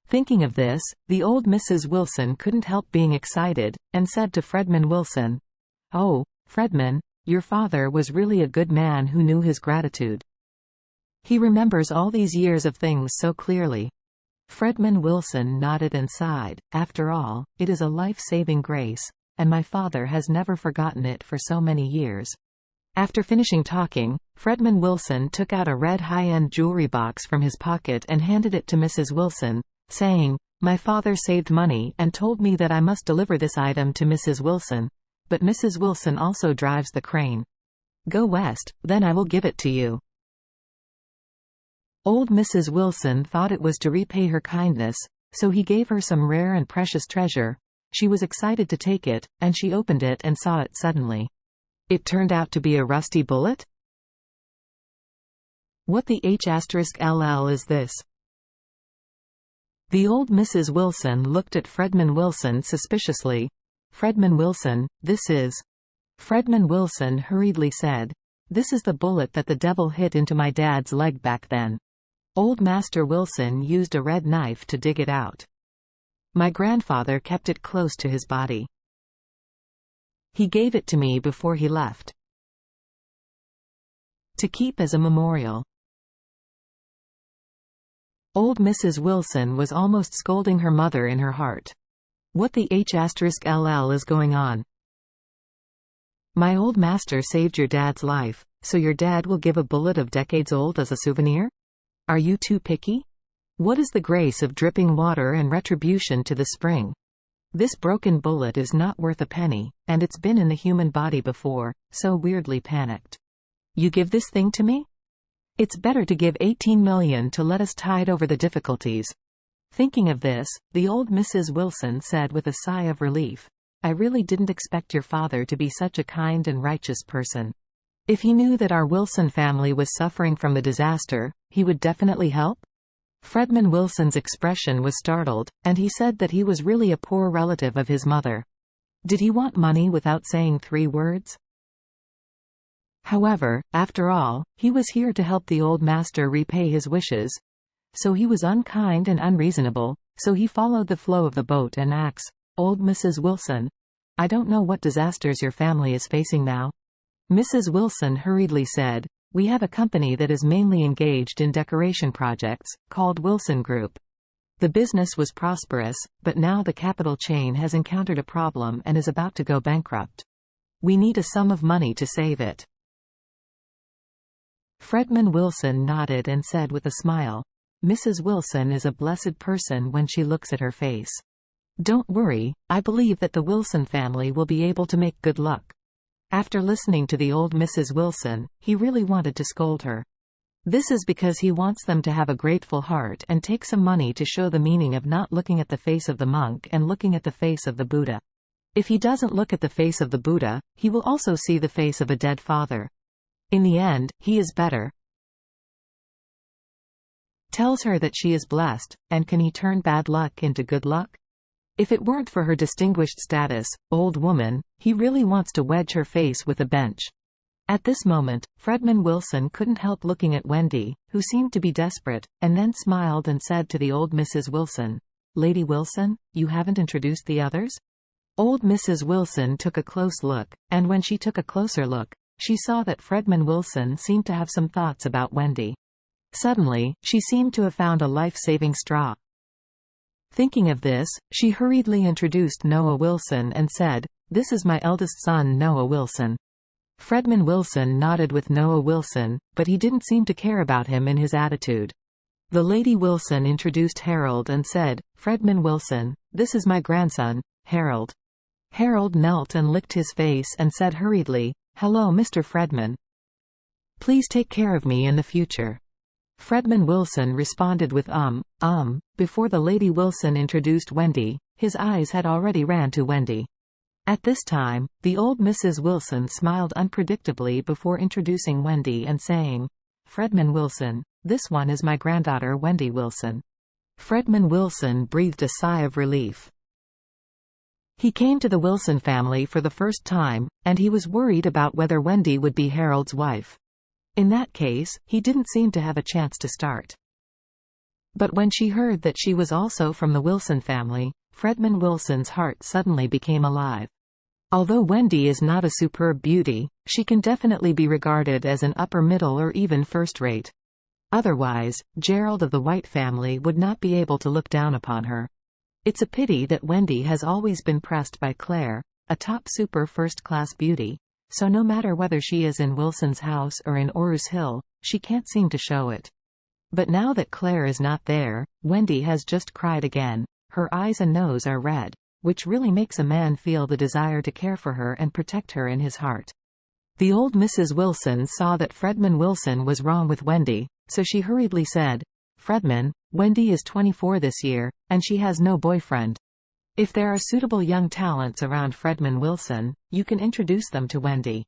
Thinking of this, the old Mrs. Wilson couldn't help being excited, and said to Fredman Wilson, "Oh, Fredman, your father was really a good man who knew his gratitude. He remembers all these years of things so clearly." Fredman Wilson nodded and sighed. "After all, it is a life-saving grace, and my father has never forgotten it for so many years." After finishing talking, Fredman Wilson took out a red high-end jewelry box from his pocket and handed it to Mrs. Wilson, saying, "My father saved money and told me that I must deliver this item to Mrs. Wilson, but Mrs. Wilson also drives the crane. Go west, then I will give it to you." Old Mrs. Wilson thought it was to repay her kindness, so he gave her some rare and precious treasure. She was excited to take it, and she opened it and saw it suddenly. It turned out to be a rusty bullet? What the H*LL is this? The old Mrs. Wilson looked at Fredman Wilson suspiciously. "Fredman Wilson, this is—" Fredman Wilson hurriedly said, "This is the bullet that the devil hit into my dad's leg back then. Old Master Wilson used a red knife to dig it out. My grandfather kept it close to his body. He gave it to me before he left, to keep as a memorial." Old Mrs. Wilson was almost scolding her mother in her heart. What the H*LL is going on? My old master saved your dad's life, so your dad will give a bullet of decades old as a souvenir? Are you too picky? What is the grace of dripping water and retribution to the spring? This broken bullet is not worth a penny, and it's been in the human body before, so weirdly panicked. You give this thing to me? It's better to give 18 million to let us tide over the difficulties. Thinking of this, the old Mrs. Wilson said with a sigh of relief, "I really didn't expect your father to be such a kind and righteous person. If he knew that our Wilson family was suffering from the disaster, he would definitely help?" Fredman Wilson's expression was startled, and he said that he was really a poor relative of his mother. Did he want money without saying 3 words? However, after all, he was here to help the old master repay his wishes. So he was unkind and unreasonable, so he followed the flow of the boat and asked, "Old Mrs. Wilson, I don't know what disasters your family is facing now." Mrs. Wilson hurriedly said, "We have a company that is mainly engaged in decoration projects, called Wilson Group. The business was prosperous, but now the capital chain has encountered a problem and is about to go bankrupt. We need a sum of money to save it." Fredman Wilson nodded and said with a smile, "Mrs. Wilson is a blessed person when she looks at her face. Don't worry, I believe that the Wilson family will be able to make good luck." After listening to the old Mrs. Wilson, he really wanted to scold her. This is because he wants them to have a grateful heart and take some money to show the meaning of not looking at the face of the monk and looking at the face of the Buddha. If he doesn't look at the face of the Buddha, he will also see the face of a dead father. In the end, he is better. Tells her that she is blessed, and can he turn bad luck into good luck? If it weren't for her distinguished status, old woman, he really wants to wedge her face with a bench. At this moment, Fredman Wilson couldn't help looking at Wendy, who seemed to be desperate, and then smiled and said to the old Mrs. Wilson, "Lady Wilson, you haven't introduced the others?" Old Mrs. Wilson took a close look, and when she took a closer look, she saw that Fredman Wilson seemed to have some thoughts about Wendy. Suddenly, she seemed to have found a life-saving straw. Thinking of this, she hurriedly introduced Noah Wilson and said, "This is my eldest son Noah Wilson." Fredman Wilson nodded with Noah Wilson, but he didn't seem to care about him in his attitude. The Lady Wilson introduced Harold and said, "Fredman Wilson, this is my grandson, Harold." Harold knelt and licked his face and said hurriedly, "Hello Mr. Fredman. Please take care of me in the future." Fredman Wilson responded with before the Lady Wilson introduced Wendy. His eyes had already ran to Wendy. At this time, the old Mrs. Wilson smiled unpredictably before introducing Wendy and saying, "Fredman Wilson, this one is my granddaughter Wendy Wilson." Fredman Wilson breathed a sigh of relief. He came to the Wilson family for the first time, and he was worried about whether Wendy would be Harold's wife. In that case, he didn't seem to have a chance to start. But when she heard that she was also from the Wilson family, Fredman Wilson's heart suddenly became alive. Although Wendy is not a superb beauty, she can definitely be regarded as an upper middle or even first-rate. Otherwise, Gerald of the White family would not be able to look down upon her. It's a pity that Wendy has always been pressed by Claire, a top super first-class beauty, so no matter whether she is in Wilson's house or in Orus Hill, she can't seem to show it. But now that Claire is not there, Wendy has just cried again. Her eyes and nose are red, which really makes a man feel the desire to care for her and protect her in his heart. The old Mrs. Wilson saw that Fredman Wilson was wrong with Wendy, so she hurriedly said, "Fredman, Wendy is 24 this year, and she has no boyfriend. If there are suitable young talents around Fredman Wilson, you can introduce them to Wendy."